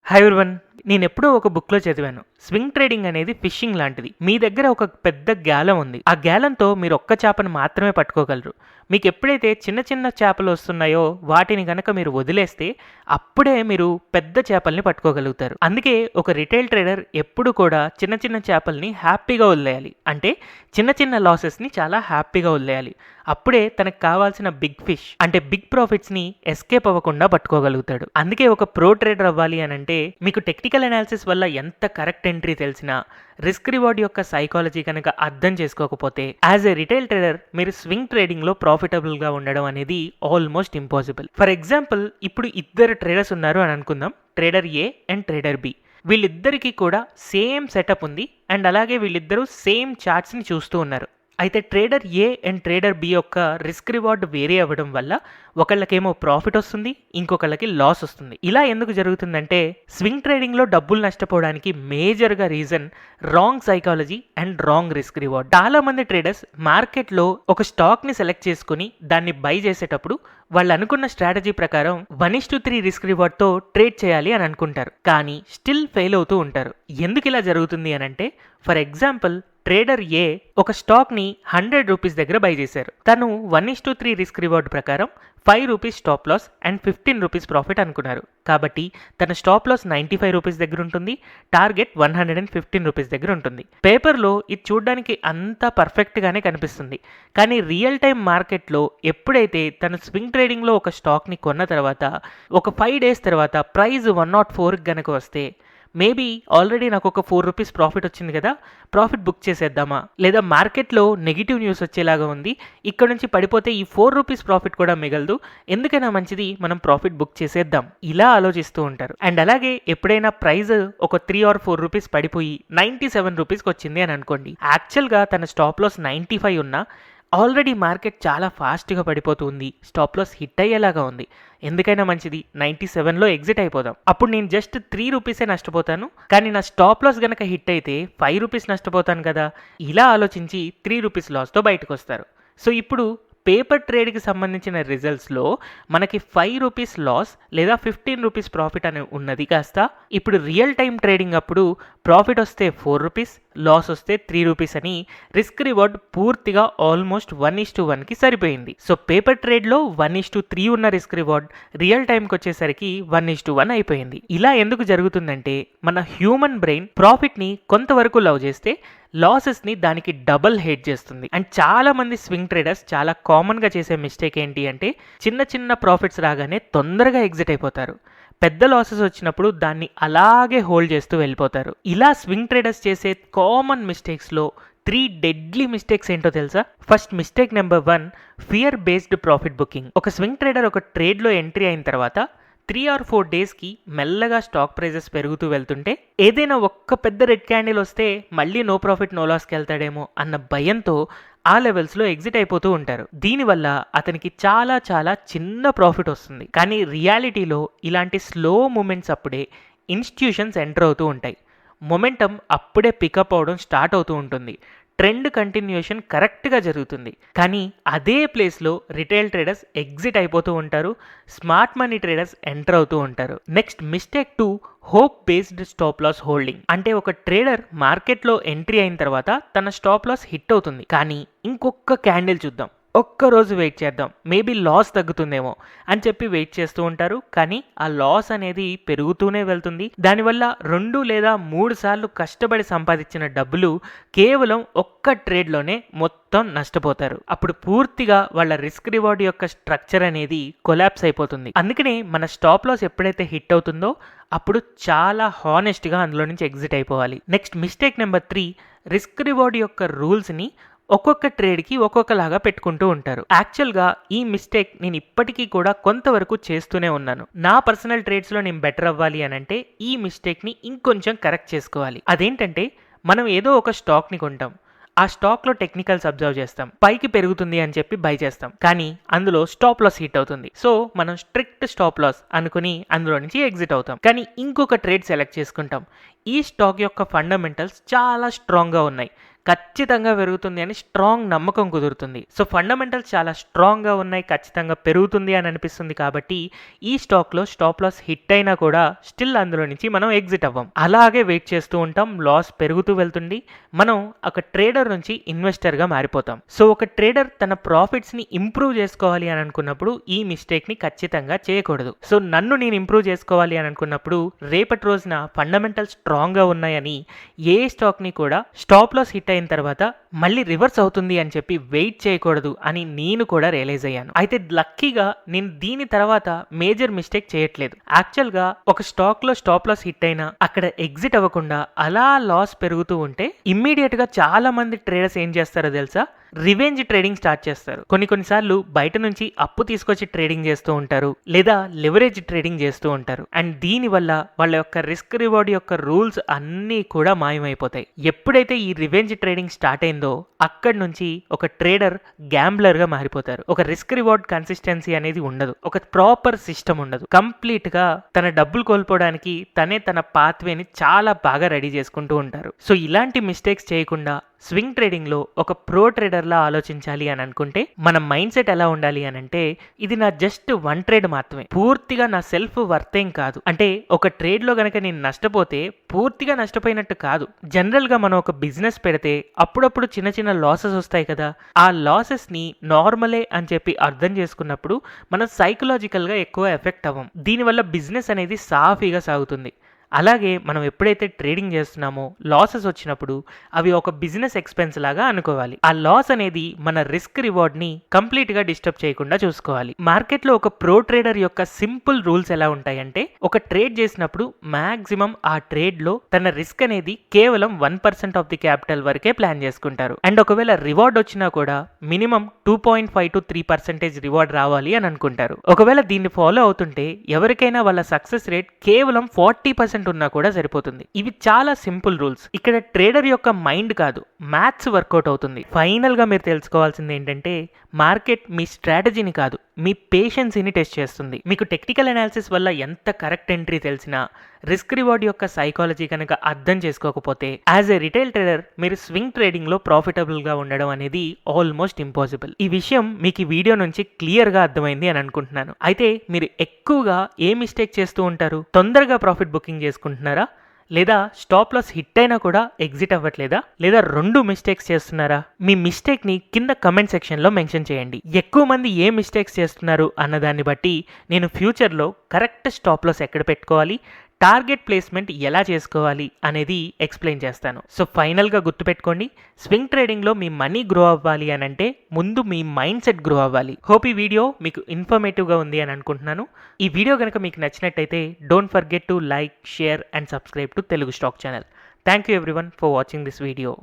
Hi everyone. నేనెప్పుడో ఒక బుక్‌లో చదివాను. స్వింగ్ ట్రేడింగ్ అనేది ఫిషింగ్ లాంటిది. మీ దగ్గర ఒక పెద్ద గ్యాలం ఉంది. ఆ గ్యాలంతో మీరు ఒక్క చేపను మాత్రమే పట్టుకోగలరు. మీకెప్పుడైతే చిన్న చిన్న చేపలు వస్తున్నాయో వాటిని గనక మీరు వదిలేస్తే అప్పుడే మీరు పెద్ద చేపల్ని పట్టుకోగలుగుతారు. అందుకే ఒక రిటైల్ ట్రేడర్ ఎప్పుడు కూడా చిన్న చిన్న చేపల్ని హ్యాపీగా వదిలేయాలి. అంటే చిన్న చిన్న లాసెస్‌ని చాలా హ్యాపీగా వదిలేయాలి. అప్పుడే తనకు కావాల్సిన బిగ్ ఫిష్ అంటే బిగ్ ప్రాఫిట్స్‌ని ఎస్కేప్ అవ్వకుండా పట్టుకోగలుగుతాడు. అందుకే ఒక ప్రో ట్రేడర్ అవ్వాలి అనంటే మీకు టెక్నికల్ అనాలిసిస్ వల్ల ఎంత కరెక్ట్ ఎంట్రీ తెలిసినా రిస్క్ రివార్డ్ యొక్క సైకాలజీ కనుక అర్థం చేసుకోకపోతే యాజ్ ఎ రిటైల్ ట్రేడర్ మీరు స్వింగ్ ట్రేడింగ్లో ప్రాఫిటబుల్గా ఉండడం అనేది ఆల్మోస్ట్ ఇంపాసిబుల్. ఫర్ ఎగ్జాంపుల్ ఇప్పుడు ఇద్దరు ట్రేడర్స్ ఉన్నారు అని అనుకుందాం. Trader A and trader B. వీళ్ళిద్దరికీ కూడా సేమ్ సెటప్ ఉంది అండ్ అలాగే వీళ్ళిద్దరూ సేమ్ చార్ట్స్ని చూస్తూ ఉన్నారు. అయితే trader A and trader B యొక్క రిస్క్ రివార్డ్ వేరే అవ్వడం వల్ల ఒకళ్ళకేమో ప్రాఫిట్ వస్తుంది, ఇంకొకళ్ళకి లాస్ వస్తుంది. ఇలా ఎందుకు జరుగుతుందంటే స్వింగ్ ట్రేడింగ్లో డబ్బులు నష్టపోవడానికి మేజర్గా reason wrong psychology and wrong risk reward. చాలా మంది ట్రేడర్స్ మార్కెట్లో ఒక స్టాక్ని సెలెక్ట్ చేసుకుని దాన్ని బై చేసేటప్పుడు వాళ్ళు అనుకున్న స్ట్రాటజీ ప్రకారం 1:3 రిస్క్ రివార్డ్తో ట్రేడ్ చేయాలి అని అనుకుంటారు, కానీ స్టిల్ ఫెయిల్ అవుతూ ఉంటారు. ఎందుకు ఇలా జరుగుతుంది అని అంటే ఫర్ ఎగ్జాంపుల్ ట్రేడర్ ఏ ఒక స్టాక్ని 100 రూపీస్ దగ్గర బై చేశారు. తను 1:3 రిస్క్ రివార్డ్ ప్రకారం 5 rupees stop loss and 15 rupees profit అనుకున్నారు. కాబట్టి తన స్టాప్ లాస్ 95 రూపీస్ దగ్గర ఉంటుంది, టార్గెట్ 115 రూపీస్ దగ్గర ఉంటుంది. పేపర్లో ఇది చూడడానికి అంతా పర్ఫెక్ట్గానే కనిపిస్తుంది, కానీ రియల్ టైం మార్కెట్లో ఎప్పుడైతే తను స్వింగ్ ట్రేడింగ్లో ఒక స్టాక్ని కొన్న తర్వాత ఒక 5 డేస్ తర్వాత ప్రైస్ 104 గనక వస్తే మేబీ ఆల్రెడీ నాకు ఒక 4 రూపీస్ ప్రాఫిట్ వచ్చింది కదా, ప్రాఫిట్ బుక్ చేసేద్దామా, లేదా మార్కెట్లో నెగిటివ్ న్యూస్ వచ్చేలాగా ఉంది, ఇక్కడ నుంచి పడిపోతే ఈ 4 రూపీస్ ప్రాఫిట్ కూడా మిగలదు, ఎందుకైనా మంచిది మనం ప్రాఫిట్ బుక్ చేసేద్దాం, ఇలా ఆలోచిస్తూ ఉంటారు. అండ్ అలాగే ఎప్పుడైనా ప్రైస్ ఒక 3 or 4 రూపీస్ పడిపోయి 97 రూపీస్కి వచ్చింది అని అనుకోండి. యాక్చువల్గా తన స్టాప్ లాస్ 95 ఉన్నా ఆల్రెడీ మార్కెట్ చాలా ఫాస్ట్గా పడిపోతుంది, స్టాప్ లాస్ హిట్ అయ్యేలాగా ఉంది, ఎందుకైనా మంచిది 97లో ఎగ్జిట్ అయిపోదాం. అప్పుడు నేను జస్ట్ 3 రూపీసే నష్టపోతాను, కానీ నా స్టాప్ లాస్ గనక హిట్ అయితే 5 రూపీస్ నష్టపోతాను కదా, ఇలా ఆలోచించి 3 రూపీస్ లాస్తో బయటకు వస్తారు. సో ఇప్పుడు పేపర్ ట్రేడ్కి సంబంధించిన రిజల్ట్స్లో మనకి 5 రూపీస్ లాస్ లేదా 15 రూపీస్ ప్రాఫిట్ అని ఉన్నది కాస్త ఇప్పుడు రియల్ టైం ట్రేడింగ్ అప్పుడు ప్రాఫిట్ వస్తే 4 రూపీస్, లాస్ వస్తే 3 రూపీస్ అని రిస్క్ రివార్డ్ పూర్తిగా ఆల్మోస్ట్ 1:1కి సరిపోయింది. సో పేపర్ ట్రేడ్లో 1:3 ఉన్న రిస్క్ రివార్డ్ రియల్ టైంకి వచ్చేసరికి 1:1 అయిపోయింది. ఇలా ఎందుకు జరుగుతుందంటే మన హ్యూమన్ బ్రెయిన్ ప్రాఫిట్ని కొంతవరకు లవ్ చేస్తే లాసెస్ని దానికి డబల్ హేట్ చేస్తుంది. అండ్ చాలా మంది స్వింగ్ ట్రేడర్స్ చాలా కామన్గా చేసే మిస్టేక్ ఏంటి అంటే చిన్న చిన్న ప్రాఫిట్స్ రాగానే తొందరగా ఎగ్జిట్ అయిపోతారు, పెద్ద లాసెస్ వచ్చినప్పుడు దాన్ని అలాగే హోల్డ్ చేస్తూ వెళ్ళిపోతారు. ఇలా స్వింగ్ ట్రేడర్స్ చేసే కామన్ మిస్టేక్స్లో 3 డెడ్లీ మిస్టేక్స్ ఏంటో తెలుసా? First mistake number 1, fear based profit booking. ఒక స్వింగ్ ట్రేడర్ ఒక ట్రేడ్లో ఎంట్రీ అయిన తర్వాత 3 or 4 డేస్కి మెల్లగా స్టాక్ ప్రైజెస్ పెరుగుతూ వెళ్తుంటే ఏదైనా ఒక్క పెద్ద రెడ్ క్యాండిల్ వస్తే మళ్ళీ నో ప్రాఫిట్ నో లాస్కి వెళ్తాడేమో అన్న భయంతో ఆ లెవెల్స్లో ఎగ్జిట్ అయిపోతూ ఉంటారు. దీనివల్ల అతనికి చాలా చాలా చిన్న ప్రాఫిట్ వస్తుంది. కానీ రియాలిటీలో ఇలాంటి స్లో మూమెంట్స్ అప్పుడే ఇన్స్టిట్యూషన్స్ ఎంటర్ అవుతూ ఉంటాయి, మొమెంటం అప్పుడే పికప్ అవడం స్టార్ట్ అవుతూ ఉంటుంది, ట్రెండ్ కంటిన్యూషన్ కరెక్ట్గా జరుగుతుంది. కానీ అదే ప్లేస్లో రిటైల్ ట్రేడర్స్ ఎగ్జిట్ అయిపోతూ ఉంటారు, స్మార్ట్ మనీ ట్రేడర్స్ ఎంటర్ అవుతూ ఉంటారు. Next mistake 2, hope based stop loss holding. అంటే ఒక ట్రేడర్ మార్కెట్లో ఎంట్రీ అయిన తర్వాత తన స్టాప్ లాస్ హిట్ అవుతుంది, కానీ ఇంకొక క్యాండిల్ చూద్దాం, ఒక్కరోజు వెయిట్ చేద్దాం, మేబీ లాస్ తగ్గుతుందేమో అని చెప్పి వెయిట్ చేస్తూ ఉంటారు. కానీ ఆ లాస్ అనేది పెరుగుతూనే వెళ్తుంది. దానివల్ల 2 లేదా 3 సార్లు కష్టపడి సంపాదించిన డబ్బులు కేవలం ఒక్క ట్రేడ్లోనే మొత్తం నష్టపోతారు. అప్పుడు పూర్తిగా వాళ్ళ రిస్క్ రివార్డ్ యొక్క స్ట్రక్చర్ అనేది కొలాప్స్ అయిపోతుంది. అందుకనే మన స్టాప్ లాస్ ఎప్పుడైతే హిట్ అవుతుందో అప్పుడు చాలా హానెస్ట్గా అందులో నుంచి ఎగ్జిట్ అయిపోవాలి. Next mistake number 3, risk reward యొక్క రూల్స్ని ఒక్కొక్క ట్రేడ్కి ఒక్కొక్కలాగా పెట్టుకుంటూ ఉంటారు. యాక్చువల్గా ఈ మిస్టేక్ నేను ఇప్పటికీ కూడా కొంతవరకు చేస్తూనే ఉన్నాను. నా పర్సనల్ ట్రేడ్స్లో నేను బెటర్ అవ్వాలి అని అంటే ఈ మిస్టేక్ని ఇంకొంచెం కరెక్ట్ చేసుకోవాలి. అదేంటంటే మనం ఏదో ఒక స్టాక్ని కొంటాం, ఆ స్టాక్లో టెక్నికల్స్ అబ్జర్వ్ చేస్తాం, పైకి పెరుగుతుంది అని చెప్పి బై చేస్తాం, కానీ అందులో స్టాప్ లాస్ హిట్ అవుతుంది. సో మనం స్ట్రిక్ట్ స్టాప్ లాస్ అనుకుని అందులో నుంచి ఎగ్జిట్ అవుతాం. కానీ ఇంకొక ట్రేడ్ సెలెక్ట్ చేసుకుంటాం, ఈ స్టాక్ యొక్క ఫండమెంటల్స్ చాలా స్ట్రాంగ్గా ఉన్నాయి, ఖచ్చితంగా పెరుగుతుంది అని స్ట్రాంగ్ నమ్మకం కుదురుతుంది. సో ఫండమెంటల్స్ చాలా స్ట్రాంగ్గా ఉన్నాయి, ఖచ్చితంగా పెరుగుతుంది అని అనిపిస్తుంది. కాబట్టి ఈ స్టాక్లో స్టాప్ లాస్ హిట్ అయినా కూడా స్టిల్ అందులో నుంచి మనం ఎగ్జిట్ అవ్వం, అలాగే వెయిట్ చేస్తూ ఉంటాం. లాస్ పెరుగుతూ వెళ్తుంది, మనం ఒక ట్రేడర్ నుంచి ఇన్వెస్టర్గా మారిపోతాం. సో ఒక ట్రేడర్ తన ప్రాఫిట్స్ని ఇంప్రూవ్ చేసుకోవాలి అని అనుకున్నప్పుడు ఈ మిస్టేక్ని ఖచ్చితంగా చేయకూడదు. సో నన్ను నేను ఇంప్రూవ్ చేసుకోవాలి అని అనుకున్నప్పుడు రేపటి రోజున ఫండమెంటల్స్ స్ట్రాంగ్గా ఉన్నాయని ఏ స్టాక్ని కూడా స్టాప్ లాస్ హిట్ అయిన తర్వాత మళ్ళీ రివర్స్ అవుతుంది అని చెప్పి వెయిట్ చేయకూడదు అని నేను కూడా రియలైజ్ అయ్యాను. అయితే లక్కీగా నేను దీని తర్వాత మేజర్ మిస్టేక్ చేయట్లేదు. యాక్చువల్గా ఒక స్టాక్లో స్టాప్ లాస్ హిట్ అయినా అక్కడ ఎగ్జిట్ అవ్వకుండా అలా లాస్ పెరుగుతూ ఉంటే ఇమ్మీడియట్గా చాలా మంది ట్రేడర్స్ ఏం చేస్తారో తెలుసా, రివెంజ్ ట్రేడింగ్ స్టార్ట్ చేస్తారు. కొన్నిసార్లు బయట నుంచి అప్పు తీసుకొచ్చి ట్రేడింగ్ చేస్తూ ఉంటారు, లేదా లివరేజ్ ట్రేడింగ్ చేస్తూ ఉంటారు. అండ్ దీనివల్ల వాళ్ళ యొక్క రిస్క్ రివార్డ్ యొక్క రూల్స్ అన్నీ కూడా మాయమైపోతాయి. ఎప్పుడైతే ఈ రివెంజ్ ట్రేడింగ్ స్టార్ట్ అయిందో అక్కడి నుంచి ఒక ట్రేడర్ గ్యాంబ్లర్గా మారిపోతారు. ఒక రిస్క్ రివార్డ్ కన్సిస్టెన్సీ అనేది ఉండదు, ఒక ప్రాపర్ సిస్టమ్ ఉండదు. కంప్లీట్గా తన డబ్బులు కోల్పోవడానికి తన పాత్వేని చాలా బాగా రెడీ చేసుకుంటూ ఉంటారు. సో ఇలాంటి మిస్టేక్స్ చేయకుండా స్వింగ్ ట్రేడింగ్లో ఒక ప్రో ట్రేడర్లా ఆలోచించాలి అని అనుకుంటే మన మైండ్ సెట్ ఎలా ఉండాలి అని అంటే, ఇది నా జస్ట్ వన్ ట్రేడ్ మాత్రమే, పూర్తిగా నా సెల్ఫ్ వర్తేం కాదు. అంటే ఒక ట్రేడ్లో గనక నేను నష్టపోతే పూర్తిగా నష్టపోయినట్టు కాదు. జనరల్గా మనం ఒక బిజినెస్ పెడితే అప్పుడప్పుడు చిన్న చిన్న లాసెస్ వస్తాయి కదా, ఆ లాసెస్ని నార్మలే అని చెప్పి అర్థం చేసుకున్నప్పుడు మనం సైకలాజికల్గా ఎక్కువ ఎఫెక్ట్ అవ్వం. దీనివల్ల బిజినెస్ అనేది సాఫీగా సాగుతుంది. అలాగే మనం ఎప్పుడైతే ట్రేడింగ్ చేస్తున్నామో లాసెస్ వచ్చినప్పుడు అవి ఒక బిజినెస్ ఎక్స్పెన్స్ లాగా అనుకోవాలి. ఆ లాస్ అనేది మన రిస్క్ రివార్డ్ని కంప్లీట్గా డిస్టర్బ్ చేయకుండా చూసుకోవాలి. మార్కెట్లో ఒక ప్రో ట్రేడర్ యొక్క సింపుల్ రూల్స్ ఎలా ఉంటాయంటే, ఒక ట్రేడ్ చేసినప్పుడు మాక్సిమం ఆ ట్రేడ్లో తన రిస్క్ అనేది కేవలం 1% ఆఫ్ ది క్యాపిటల్ వరకే ప్లాన్ చేసుకుంటారు. అండ్ ఒకవేళ రివార్డ్ వచ్చినా కూడా మినిమం 2.5 to 3% రివార్డ్ రావాలి అని అనుకుంటారు. ఒకవేళ దీన్ని ఫాలో అవుతుంటే ఎవరికైనా వాళ్ళ సక్సెస్ రేట్ కేవలం 40% ఉన్నా కూడా సరిపోతుంది. ఇవి చాలా సింపుల్ రూల్స్. ఇక్కడ ట్రేడర్ యొక్క మైండ్ కాదు, మ్యాథ్స్ వర్కౌట్ అవుతుంది. ఫైనల్ గా మీరు తెలుసుకోవాల్సింది ఏంటంటే, మార్కెట్ మీ స్ట్రాటజీని కాదు, మీ పేషెన్సీని టెస్ట్ చేస్తుంది. మీకు టెక్నికల్ అనాలిసిస్ వల్ల ఎంత కరెక్ట్ ఎంట్రీ తెలిసినా రిస్క్ రివార్డ్ యొక్క సైకాలజీ కనుక అర్థం చేసుకోకపోతే యాజ్ ఎ రిటైల్ ట్రేడర్ మీరు స్వింగ్ ట్రేడింగ్ లో ప్రాఫిటబుల్ గా ఉండడం అనేది ఆల్మోస్ట్ ఇంపాసిబుల్. ఈ విషయం మీకు ఈ వీడియో నుంచి క్లియర్ గా అర్థమైంది అని అనుకుంటున్నాను. అయితే మీరు ఎక్కువగా ఏ మిస్టేక్ చేస్తూ ఉంటారు? తొందరగా ప్రాఫిట్ బుకింగ్ చేసుకుంటున్నారా, లేదా స్టాప్ లాస్ హిట్ అయినా కూడా ఎగ్జిట్ అవ్వట్లేదా, లేదా రెండు మిస్టేక్స్ చేస్తున్నారా? మీ మిస్టేక్ని కింద కమెంట్ సెక్షన్లో మెన్షన్ చేయండి. ఎక్కువ మంది ఏ మిస్టేక్స్ చేస్తున్నారు అన్నదాన్ని బట్టి నేను ఫ్యూచర్లో కరెక్ట్ స్టాప్ లాస్ ఎక్కడ పెట్టుకోవాలి, టార్గెట్ ప్లేస్మెంట్ ఎలా చేసుకోవాలి అనేది ఎక్స్ప్లెయిన్ చేస్తాను. సో ఫైనల్గా గుర్తుపెట్టుకోండి, స్వింగ్ ట్రేడింగ్లో మీ మనీ గ్రో అవ్వాలి అని అంటే ముందు మీ మైండ్ సెట్ గ్రో అవ్వాలి. హోప్ ఈ వీడియో మీకు ఇన్ఫర్మేటివ్గా ఉంది అని అనుకుంటున్నాను. ఈ వీడియో కనుక మీకు నచ్చినట్టయితే don't forget to like, share and subscribe to Telugu stock channel. Thank you everyone for watching this video.